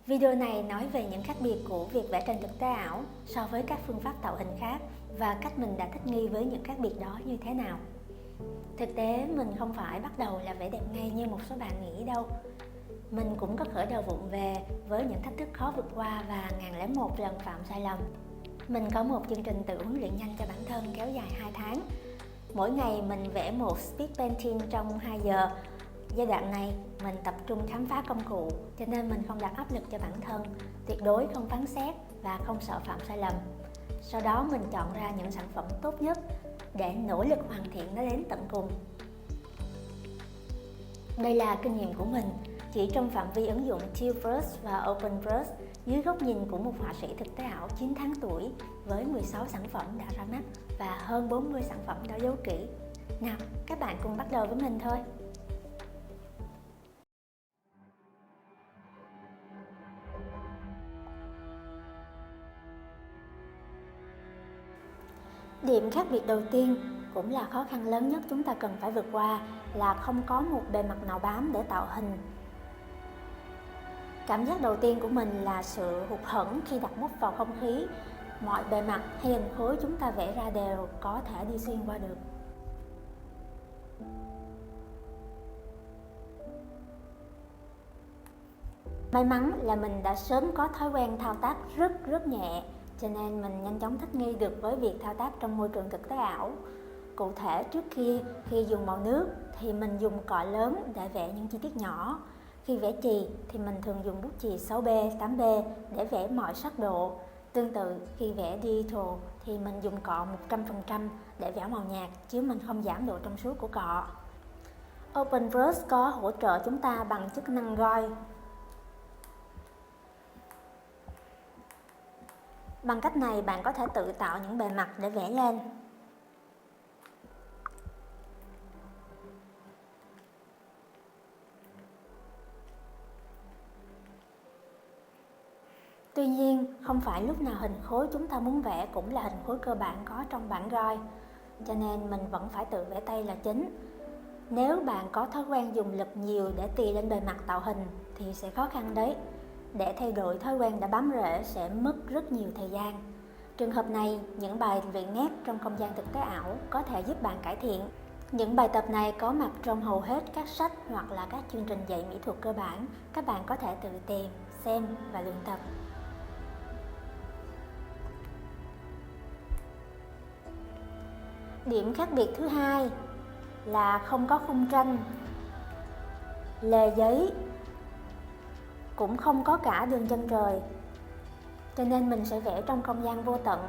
Video này nói về những khác biệt của việc vẽ tranh thực tế ảo so với các phương pháp tạo hình khác và cách mình đã thích nghi với những khác biệt đó như thế nào. Thực tế mình không phải bắt đầu là vẽ đẹp ngay như một số bạn nghĩ đâu. Mình cũng có khởi đầu vụng về với những thách thức khó vượt qua và 1001 lần phạm sai lầm. Mình có một chương trình tự huấn luyện nhanh cho bản thân kéo dài 2 tháng. Mỗi ngày mình vẽ một speed painting trong 2 giờ. Giai đoạn này mình tập trung khám phá công cụ, cho nên mình không đặt áp lực cho bản thân, tuyệt đối không phán xét và không sợ phạm sai lầm. Sau đó mình chọn ra những sản phẩm tốt nhất để nỗ lực hoàn thiện nó đến tận cùng. Đây là kinh nghiệm của mình, chỉ trong phạm vi ứng dụng Tilt Brush và Open Brush dưới góc nhìn của một họa sĩ thực tế ảo 9 tháng tuổi với 16 sản phẩm đã ra mắt và hơn 40 sản phẩm đã giấu kỹ. Nào, các bạn cùng bắt đầu với mình thôi! Điểm khác biệt đầu tiên, cũng là khó khăn lớn nhất chúng ta cần phải vượt qua, là không có một bề mặt nào bám để tạo hình. Cảm giác đầu tiên của mình là sự hụt hẫng khi đặt bút vào không khí. Mọi bề mặt hay hình khối chúng ta vẽ ra đều có thể đi xuyên qua được. May mắn là mình đã sớm có thói quen thao tác rất nhẹ, cho nên mình nhanh chóng thích nghi được với việc thao tác trong môi trường thực tế ảo. Cụ thể, trước kia khi dùng màu nước thì mình dùng cọ lớn để vẽ những chi tiết nhỏ. Khi vẽ chì thì mình thường dùng bút chì 6B, 8B để vẽ mọi sắc độ. Tương tự, khi vẽ digital thì mình dùng cọ 100% để vẽ màu nhạt, chứ mình không giảm độ trong suốt của cọ. Open Brush có hỗ trợ chúng ta bằng chức năng roi. Bằng cách này bạn có thể tự tạo những bề mặt để vẽ lên. Tuy nhiên, không phải lúc nào hình khối chúng ta muốn vẽ cũng là hình khối cơ bản có trong bản roi, cho nên mình vẫn phải tự vẽ tay là chính. Nếu bạn có thói quen dùng lực nhiều để tì lên bề mặt tạo hình thì sẽ khó khăn đấy. Để thay đổi thói quen đã bám rễ sẽ mất rất nhiều thời gian. Trường hợp này, những bài luyện nét trong không gian thực tế ảo có thể giúp bạn cải thiện. Những bài tập này có mặt trong hầu hết các sách hoặc là các chương trình dạy mỹ thuật cơ bản. Các bạn có thể tự tìm, xem và luyện tập. Điểm khác biệt thứ hai là không có khung tranh, lề giấy, cũng không có cả đường chân trời. Cho nên mình sẽ vẽ trong không gian vô tận.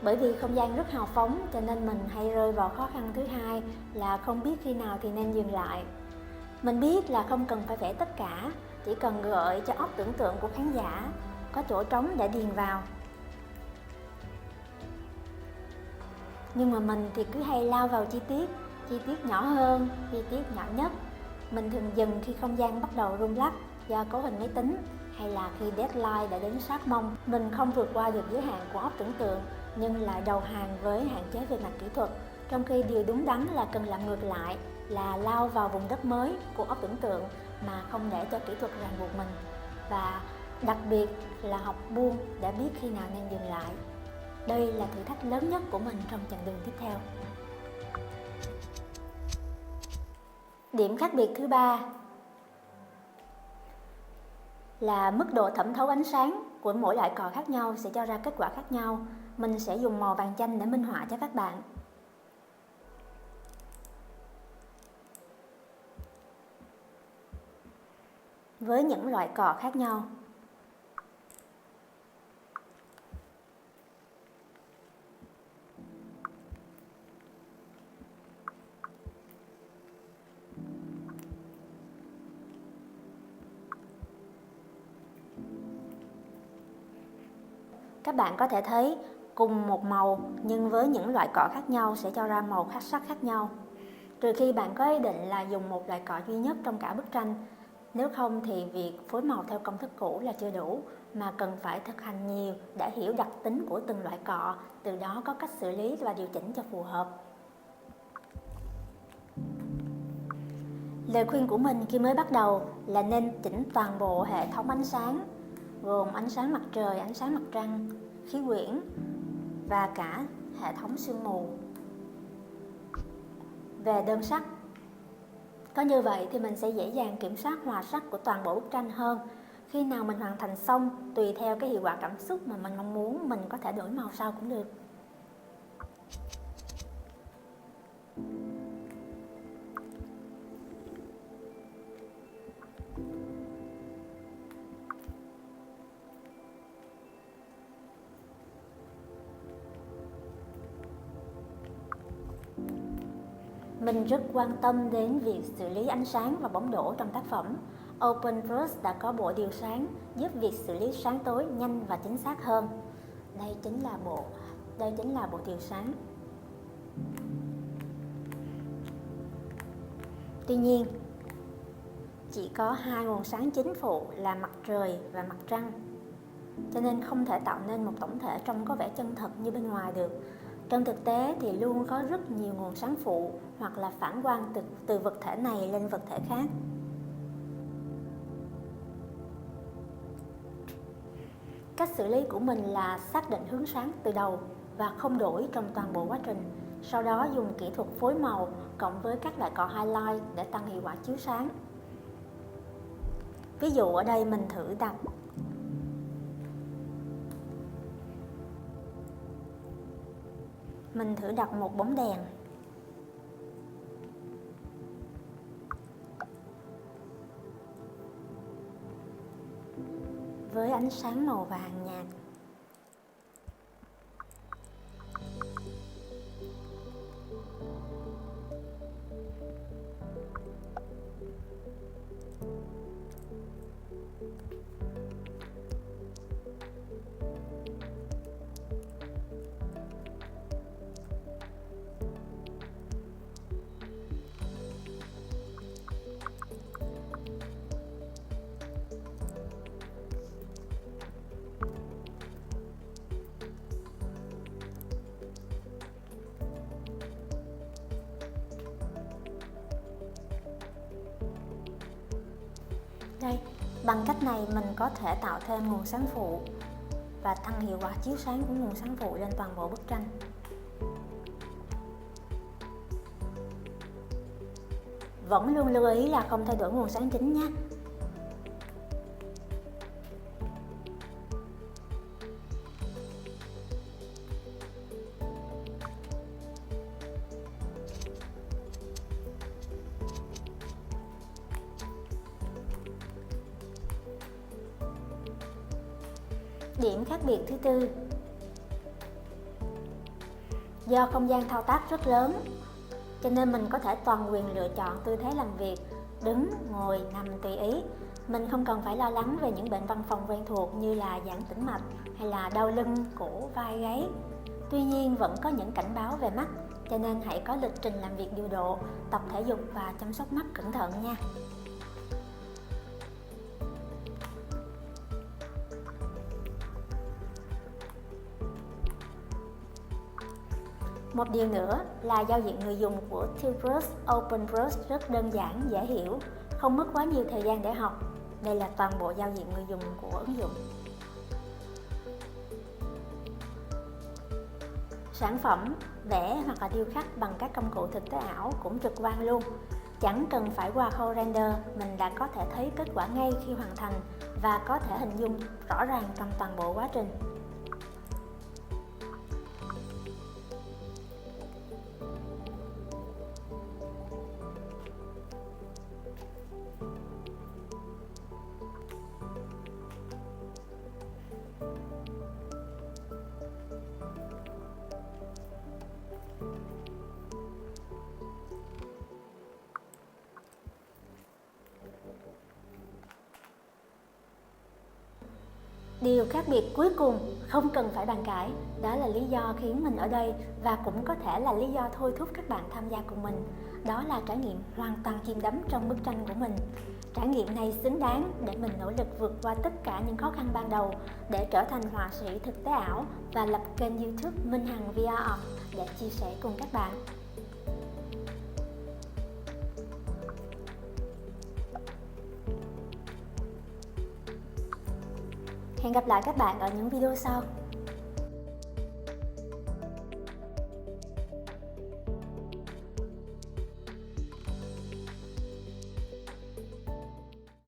Bởi vì không gian rất hào phóng cho nên mình hay rơi vào khó khăn thứ hai là không biết khi nào thì nên dừng lại. Mình biết là không cần phải vẽ tất cả, chỉ cần gợi cho óc tưởng tượng của khán giả có chỗ trống để điền vào. Nhưng mà mình thì cứ hay lao vào chi tiết nhỏ hơn, chi tiết nhỏ nhất. Mình thường dừng khi không gian bắt đầu rung lắc do cấu hình máy tính, hay là khi deadline đã đến sát mông. Mình không vượt qua được giới hạn của óc tưởng tượng, nhưng lại đầu hàng với hạn chế về mặt kỹ thuật, trong khi điều đúng đắn là cần làm ngược lại, là lao vào vùng đất mới của óc tưởng tượng mà không để cho kỹ thuật ràng buộc mình. Và đặc biệt là học buông để biết khi nào nên dừng lại. Đây là thử thách lớn nhất của mình trong chặng đường tiếp theo. Điểm khác biệt thứ ba là mức độ thẩm thấu ánh sáng của mỗi loại cọ khác nhau sẽ cho ra kết quả khác nhau. Mình sẽ dùng màu vàng chanh để minh họa cho các bạn. Với những loại cọ khác nhau, các bạn có thể thấy cùng một màu nhưng với những loại cọ khác nhau sẽ cho ra màu sắc khác nhau. Trừ khi bạn có ý định là dùng một loại cọ duy nhất trong cả bức tranh. Nếu không thì việc phối màu theo công thức cũ là chưa đủ, mà cần phải thực hành nhiều để hiểu đặc tính của từng loại cọ, từ đó có cách xử lý và điều chỉnh cho phù hợp. Lời khuyên của mình khi mới bắt đầu là nên chỉnh toàn bộ hệ thống ánh sáng. gồm ánh sáng mặt trời, ánh sáng mặt trăng, khí quyển và cả hệ thống sương mù. Về đơn sắc, có như vậy thì mình sẽ dễ dàng kiểm soát hòa sắc của toàn bộ bức tranh hơn. Khi nào mình hoàn thành xong, tùy theo cái hiệu quả cảm xúc mà mình mong muốn, mình có thể đổi màu sau cũng được. Mình rất quan tâm đến việc xử lý ánh sáng và bóng đổ trong tác phẩm. OpenBrush đã có bộ điều sáng giúp việc xử lý sáng tối nhanh và chính xác hơn. Đây chính là bộ điều sáng. Tuy nhiên, chỉ có hai nguồn sáng chính phụ là mặt trời và mặt trăng, cho nên không thể tạo nên một tổng thể trông có vẻ chân thật như bên ngoài được. Trong thực tế thì luôn có rất nhiều nguồn sáng phụ hoặc là phản quang từ vật thể này lên vật thể khác. Cách xử lý của mình là xác định hướng sáng từ đầu và không đổi trong toàn bộ quá trình. Sau đó dùng kỹ thuật phối màu cộng với các loại cọ highlight để tăng hiệu quả chiếu sáng. Ví dụ ở đây mình thử đặt một bóng đèn với ánh sáng màu vàng nhạt. Đây, bằng cách này mình có thể tạo thêm nguồn sáng phụ và tăng hiệu quả chiếu sáng của nguồn sáng phụ lên toàn bộ bức tranh. Vẫn luôn lưu ý là không thay đổi nguồn sáng chính nhé. Điểm khác biệt thứ tư, do không gian thao tác rất lớn, cho nên mình có thể toàn quyền lựa chọn tư thế làm việc, đứng, ngồi, nằm tùy ý. Mình không cần phải lo lắng về những bệnh văn phòng quen thuộc như là giãn tĩnh mạch hay là đau lưng, cổ, vai, gáy. Tuy nhiên vẫn có những cảnh báo về mắt, cho nên hãy có lịch trình làm việc điều độ, tập thể dục và chăm sóc mắt cẩn thận nha. Một điều nữa là giao diện người dùng của TwoBrush OpenBrush rất đơn giản, dễ hiểu, không mất quá nhiều thời gian để học. Đây là toàn bộ giao diện người dùng của ứng dụng. Sản phẩm vẽ hoặc là điêu khắc bằng các công cụ thực tế ảo cũng trực quan luôn. Chẳng cần phải qua khâu render, mình đã có thể thấy kết quả ngay khi hoàn thành và có thể hình dung rõ ràng trong toàn bộ quá trình. Điều khác biệt cuối cùng không cần phải bàn cãi, đó là lý do khiến mình ở đây và cũng có thể là lý do thôi thúc các bạn tham gia cùng mình. Đó là trải nghiệm hoàn toàn chìm đắm trong bức tranh của mình. Trải nghiệm này xứng đáng để mình nỗ lực vượt qua tất cả những khó khăn ban đầu để trở thành họa sĩ thực tế ảo và lập kênh YouTube Minh Hằng VR Art để chia sẻ cùng các bạn. Hẹn gặp lại các bạn ở những video sau.